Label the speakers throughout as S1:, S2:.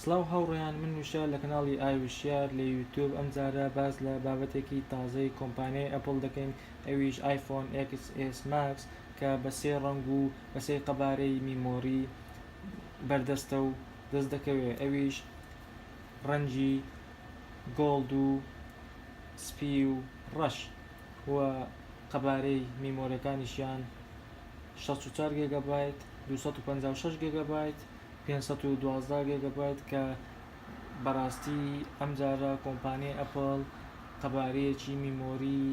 S1: سڵاو هاوڕێیان، من وشە لە کەناڵی iWshyar لە یوتیوب. ئەم جارە باس لە بابەتێکی تازەی کۆمپانیای ئەپڵ دەکەین، ئەویش iPhone XS Max کە بە 3 ڕەنگ و بە 3 قەبارەی میمۆری بەردەستە و دەست دەکەوێت. ئەویش ڕەنگی گۆڵد و سپی و ڕەش و قەبارەی میمۆریەکانیشیان 64 گیگابایت، 256 گیگابایت، 512 گیگابایت کە بەڕاستی ئەم جارە کۆمپانیای ئەپڵ قەبارەیەکی میمۆری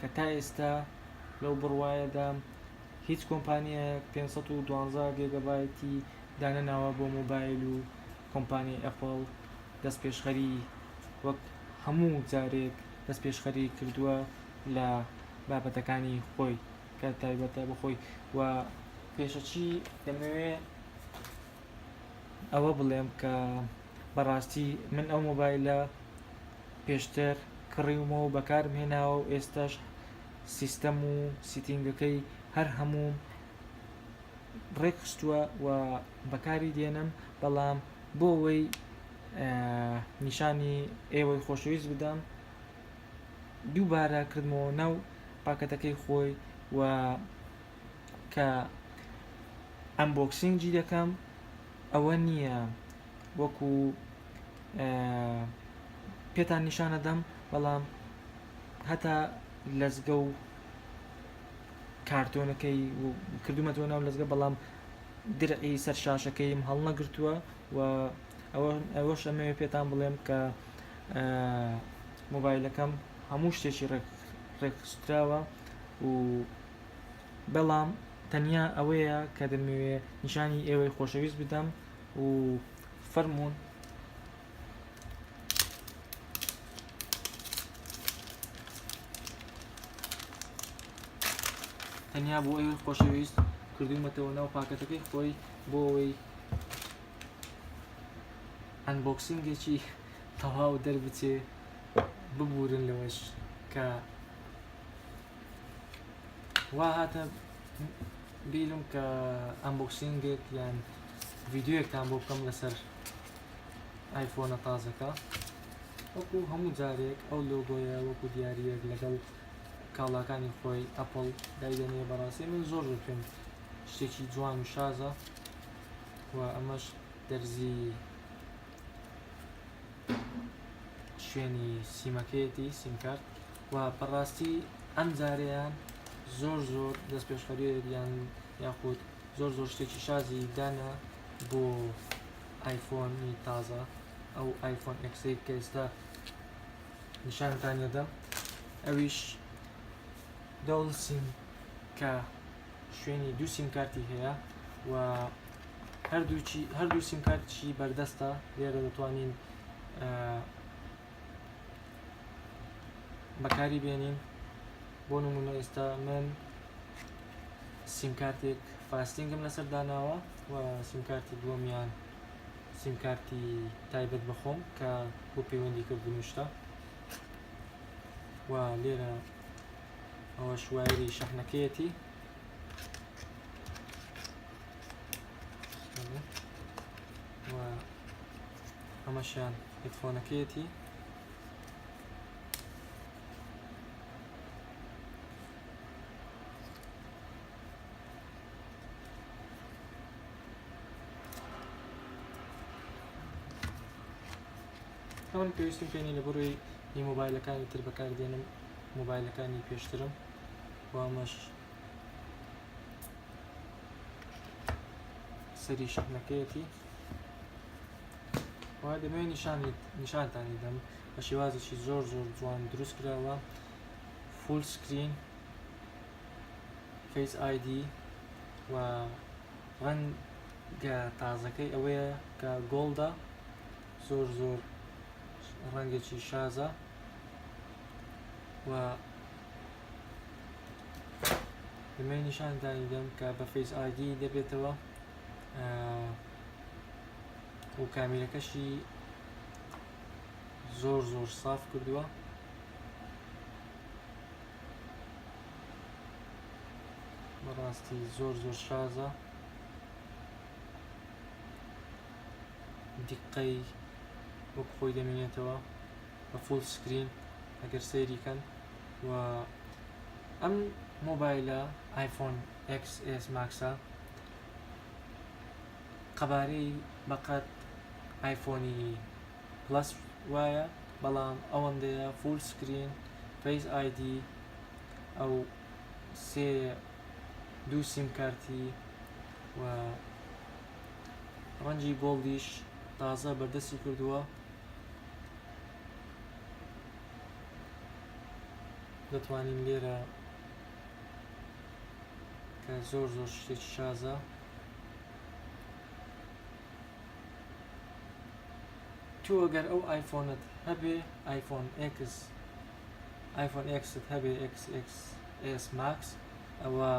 S1: کە تا ئێستا لەو بڕوایەدا هیچ کۆمپانیایەک 512 گیگابایتی دانەناوە بۆ مۆبایل و کۆمپانیای ئەپڵ دەست پێشخەری وەک هەموو جارێک دەست پێشخەری کردووە لە بابەتەکانی خۆی کە تایبەتە بخۆی. و پێشەچی دەمەوێت ئەوە بڵێم کە بەڕاستی من ئەو مۆبایلە پێشتر کڕیومە و بەکارم هێناوە و ئێستاش سیستەم و سیتینگەکەی هەر هەموو ڕێکخستووە و بەکاری دێنم، بەڵام بۆ ئەوەی نیشانی ئێوەی خۆشەویست بدەم دووبارە کردمەوە ناو پاکەتەکەی خۆی و کە ئەمبۆکسینگی دەکەم. ئەوە نییە وەکو پێتان نیشانەدەم، بەڵام هەتا لەزگە و کارتۆنەکەی کردومەتەوە ناو لەزگە، بەڵام درعی سەر شاشەکەیم هەڵ نەگرتووە. و ئەوەش ئەمەوێ پێتان بڵێم کە مۆبایلەکەم هەموو شتێکی ڕێکخستراوە و بەڵام تەنیا ئەوەیە کە دەمەوێ نیشانی ئێوەی خۆشەویست بدەم و فەرموون تەنیا بۆ ئێوەی خۆشەویست کردومەتەوە ناو پاکەتەکەی خۆی بۆ ئەوەی ئەنبۆکسینگێکی تەواو دەربچێ ببورن لەوەش کە وا هاتە بیرم کە ئەنبۆکسینگێک یان ڤیدیۆیەکتان بۆ بکەم لەسەر ئایفۆنە تازەکە. وەکو هەموو جارێک ئەو لۆگۆیە وەکو دیاریەک لەگەڵ کاڵاکانی خۆی ئەپڵ دایدەنێ. بەڕاستی من زۆر پێم شتێکی جوان و شازە و ئەمەش دەرزی شوێنی سیمەکەیەتی سیمکارت و بەڕاستی ئەم جارەیان زۆر دەست پێشخەریان یاخود زۆر شتێکی شازی دانا بۆ ئایفۆنی تازە، ئەو ئایفۆن ئەکسی کە ئێستا نیشانتان دەدەم. ئەویش دەوڵ سیم کە شوێنی دوو سیمکارتی هەیە و هەردوو سیمکارتیشی بەردەستە. لێرە دەتوانین بەکاری بێنین. بۆ نمونە ئێستا من سیمکارتێک فاستینگم لەسەر داناوە و سیمکارتی دووەمیان سیمکارتی تایبەت بەخۆم کە بۆ پەیوەندی کردن شتە. و لێرە ئەوە شوایری شەحنەکەیەتی و ئەمەشیان هێدفۆنەکەیەتی. ئەوەن پێویستم پێنی لە بڕووی مۆبایلەکانی تر بەکاردێنم، مۆبایلەکانی پێشترم. و ئەمەش سەری شەحنەکەیەتی. و دەمەوێت نیشانتانی دەم بە شێوازێکی زۆر جوان دروست کراوە. فول سکرین، فیس آیدی و ڕەنگە تازەکەی ئەوەیە کە گۆڵدە، زۆر ڕەنگێکی شازە. و دەمەوێت نیشانتانی دەم کە بە فیس آیدی دەبێتەوە و کامیرەکەشی زۆر ساف کردووە. بەڕاستی زۆر شازە. دیقەی وەک خۆی دەمێنێتەوە بە فول سکرین ئەگەر سەیریکەن. و ئەم مۆبایلە آیفۆن XS ماکسە قەبارەی بەقەت آیفۆنی پلس وایە، بەڵام ئەوەندەیە فول سکرین، فەیس ئایدی، ئەو دوو سیم کارتی و ڕەنجی گۆڵدیش تازە بەردەستی کردووە. دەتوانین لێرە کە زۆر شتێکی شازە تو ئەگەر ئەو ئایفۆنت هەبێ، ئایفۆن Xت هەبێ XS Max، ئەوە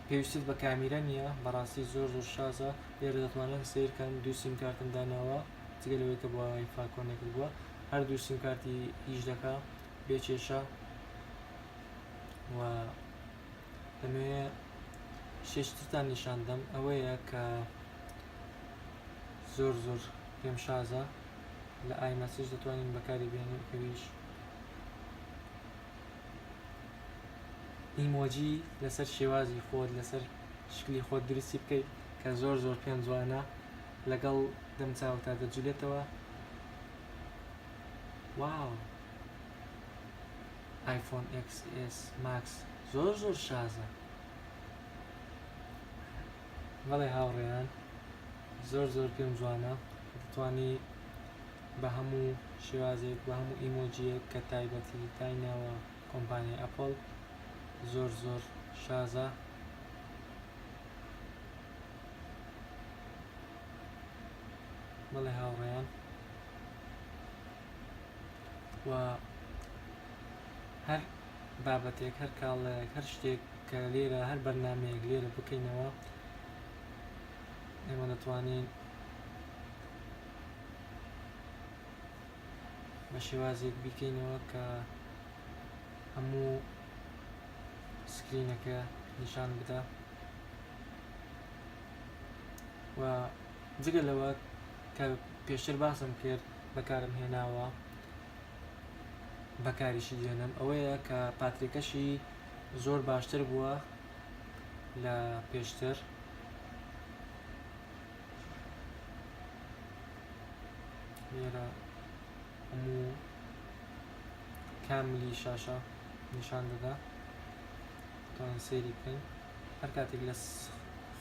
S1: پێویستیت بە کامیرە نییە، بەڕاستی زۆر شازە. لێرە دەتوانن سیرکەن دوو سیم کارتن داناوە، جگە لەوەی کە بۆ وایفا کۆنێکت بووە، هەردوو سیم کارتی هیچ دەکا بێکێشە. و دەمەوێ شێشتتان نیشاندەم، ئەوەیە کە زۆر پێم شازە، لە iMessage دەتوانین بەکاری بێنین، ئەویش ئیمۆجی لەسەر شێوازی خۆت، لەسەر شکلی خۆت دروستی بکەیت کە زۆر پێم جوانە، لەگەڵ دەم چاوتا دەجولێتەوە. واو، آیفۆن XS Max زۆر شازە. بەڵێ هاوڕێیان، زۆر پێم جوانە، دەتوانی بە هەموو شێوازێک، بە هەموو ئیمۆجیەک کە تایبەتی دایناوە کۆمپانیای ئەپڵ، زۆر شازە. بەڵێ هاوڕێیان، و هەر بابەتێک، هەر کاڵەیەک، هەر شتێک کە لێرە، هەر بەرنامەیەک لێرە بکەینەوە، ئێمە دەتوانین بە شێوازێک بیکەینەوە کە هەموو سکرینەکە نیشان بدە. و جگە لەوە کە پێشتر باسم کرد بەکارم هێناوە، بەکاریشی دێنم، ئەوەیە کە پاتریکەشی زۆر باشتر بووە لە پێشتر. لێرە هەموو کاملی شاشە نیشان دەدا، توانین سەیری بکەین. هەر کاتێک لە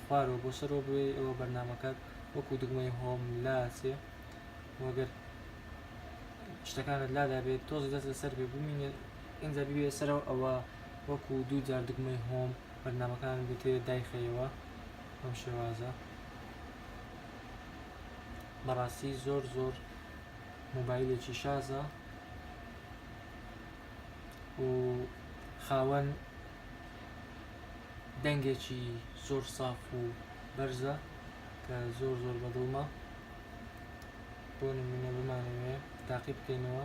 S1: خوارەوە بۆ سەرەوە بێ، ئەوە بەرنامەکەت وەکو دگمەی هۆم لاچێ، وەگەر شتەکانت لادا بێت تۆزی دەست لەسەر بێ بمینێت ئینجا ببێ سەرەوە، ئەوە وەکو دوو جار دگمەی هۆم بەرنامەکان بێتێ دایخەیەوە. ئەم شێوازە بەڕاستی زۆر مۆبایلێکی شازە و خاوەن دەنگێکی زۆر ساف و بەرزە کە زۆر بەدڵمە. بۆ نمونە بمانەوێ تاقی بکەینەوە،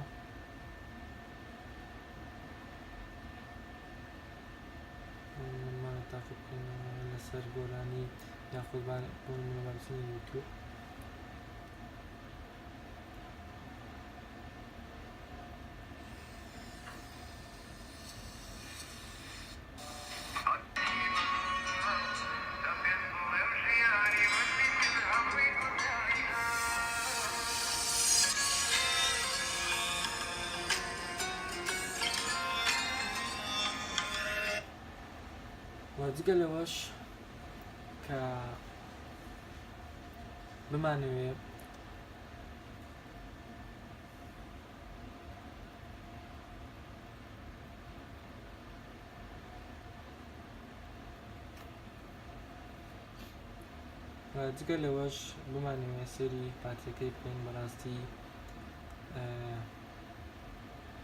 S1: تاقی بکەینەوە لەسەر گۆرانی یاخود بۆ نمونە بانچنی یوتیوب. جگە لەوەش کە بمانەوێ جگە لەوەش بمانەوێ سەری پاتریەکەی بکەین. بەڕاستی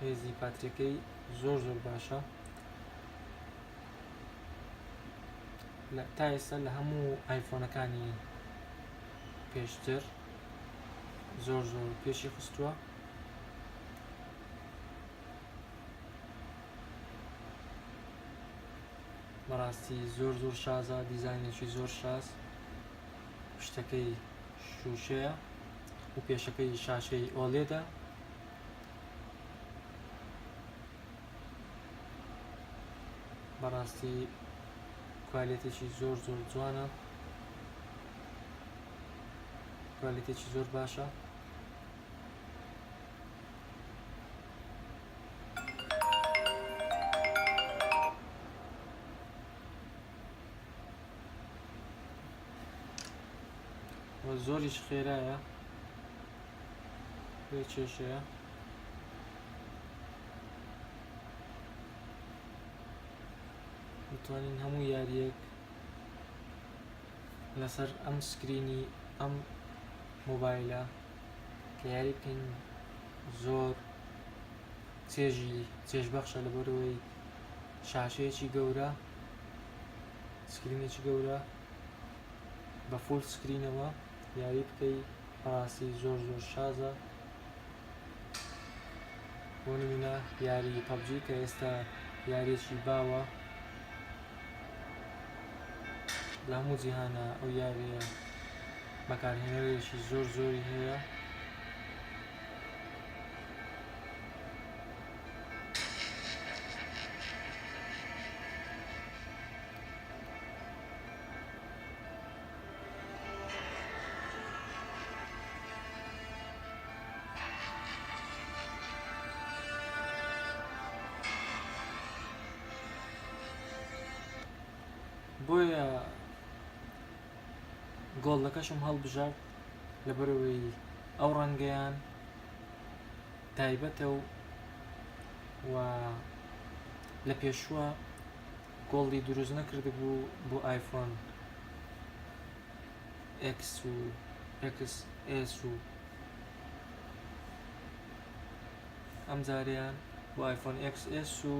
S1: هێزی پاتریەکەی زۆر باشە. تا ئێستا لە هەموو ئایفۆنەکانی پێشتر زۆر پێشی خستووە. بەڕاستی زۆر شازە، دیزاینێکی زۆر شاز، شتەکەی شوشەیە و پێشەکەی شاشەی ئۆلێدا بەڕاستی کوالیتێکی زۆر جوانە، کوالیتێکی زۆر باشە. زۆریش خێرایە، بێ چێشەیە. دەتوانین هەموو یاریەک لەسەر ئەم سکرینی ئەم مۆبایلە کە یاری بکەین. زۆر چێژبەخشە لەبەرەوەی شاشەیەکی گەورە، سکرینێکی گەورە بە فول سکرینەوە یاری بکەی. بەڕاستی زۆر شازە. بۆ نمونە یاری پەبجی کە ئێستا یاریێکی باوە لە هەموو جیهانە، ئەو یاریە بەکارهێنەرێکی زۆری هەیە. بۆیە گۆڵەکەشم هەڵبژارد لەبەرەوەی ئەو ڕەنگەیان تایبەتە و لە پێشووە گۆڵی دروست نەکردبوو بۆ آیفۆن X و XS و ئەم جاریان بۆ آیفۆن XS و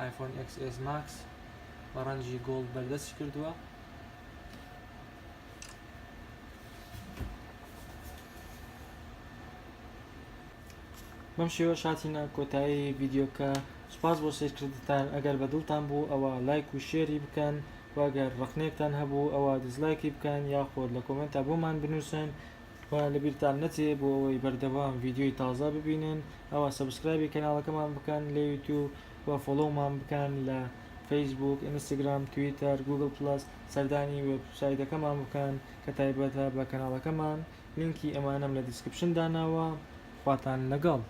S1: آیفۆن XS Max بە ڕەنگی گۆڵ بەردەستی کردووە. بەم شێوە شاتینە کۆتایی ڤیدیۆکە. سوپاس بۆ سێرکردتان. ئەگەر بەدڵتان بوو ئەوە لایک و شێری بکەن، و ئەگەر ڕخنێکتان هەبوو ئەوە دزلایکی بکەن یاخۆت لە کۆمنتە بۆمان بنووسن، و لەبیرتان نەچێ بۆ ئەوەی بەردەوام ڤیدیۆی تازە ببینن ئەوە سەبسکرایبی کەناڵەکەمان بکەن لە یوتیوب، و فۆلۆومان بکەن لە فەیسبوک، ئینستاگرام، تویتەر، گوگل پلس. سەردانی وێبسایتەکەمان بکەن کە تایبەتە بە کەناڵەکەمان. لینکی ئەمانەم لە دیسکریپشن داناوە. خواتان لەگەڵ.